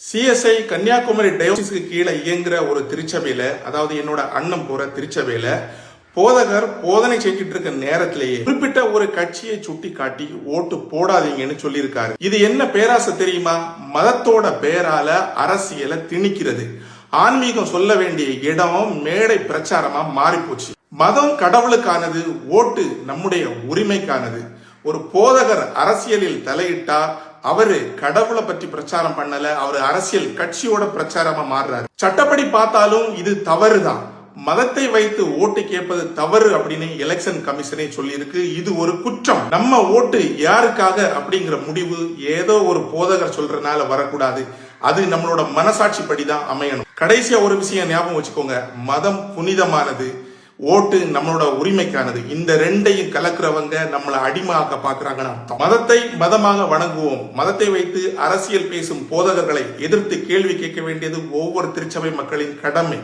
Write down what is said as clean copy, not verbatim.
CSI Kanyakumari டயோசிஸ்க்கு கீழே இயங்குற ஒரு திருச்சபையில, அதாவது என்னோட அண்ணன் போற திருச்சபையில போதகர் போதனை செஞ்சுட்டு இருக்க நேரத்திலேயே குறிப்பிட்ட ஒரு கட்சியை சுட்டி காட்டி ஓட்டு போடாதீங்கன்னு சொல்லியிருக்காரு. இது என்ன பேராசை தெரியுமா? மதத்தோட பேரால அரசியலை திணிக்கிறது. ஆன்மீகம் சொல்ல வேண்டிய இடம் மேடை பிரச்சாரமா மாறி போச்சு. மதம் கடவுளுக்கானது, ஓட்டு நம்முடைய உரிமைக்கானது. ஒரு போதகர் அரசியலில் தலையிட்டா அவரு கடவுளை பற்றி பிரச்சாரம் பண்ணல, அவரு அரசியல் கட்சியோட பிரச்சாரமா மாறுறாரு. சட்டப்படி பார்த்தாலும் இது தவறுதான். மதத்தை வைத்து ஓட்டு கேட்பது தவறு அப்படின்னு எலெக்ஷன் கமிஷனே சொல்லியிருக்கு. இது ஒரு குற்றம். நம்ம ஓட்டு யாருக்காக அப்படிங்கிற முடிவு ஏதோ ஒரு போதகர் சொல்றதுனால வரக்கூடாது. அது நம்மளோட மனசாட்சி படிதான் அமையணும். கடைசியா ஒரு விஷயம் ஞாபகம் வச்சுக்கோங்க, மதம் புனிதமானது, ஓட்டு நம்மளோட உரிமைக்கானது. இந்த ரெண்டையும் கலக்குறவங்க நம்மளை அடிமையாக்க பாக்குறாங்கன்னு அர்த்தம். மதத்தை மதமாக வணங்குவோம். மதத்தை வைத்து அரசியல் பேசும் போதகர்களை எதிர்த்து கேள்வி கேட்க வேண்டியது ஒவ்வொரு திருச்சபை மக்களின் கடமை.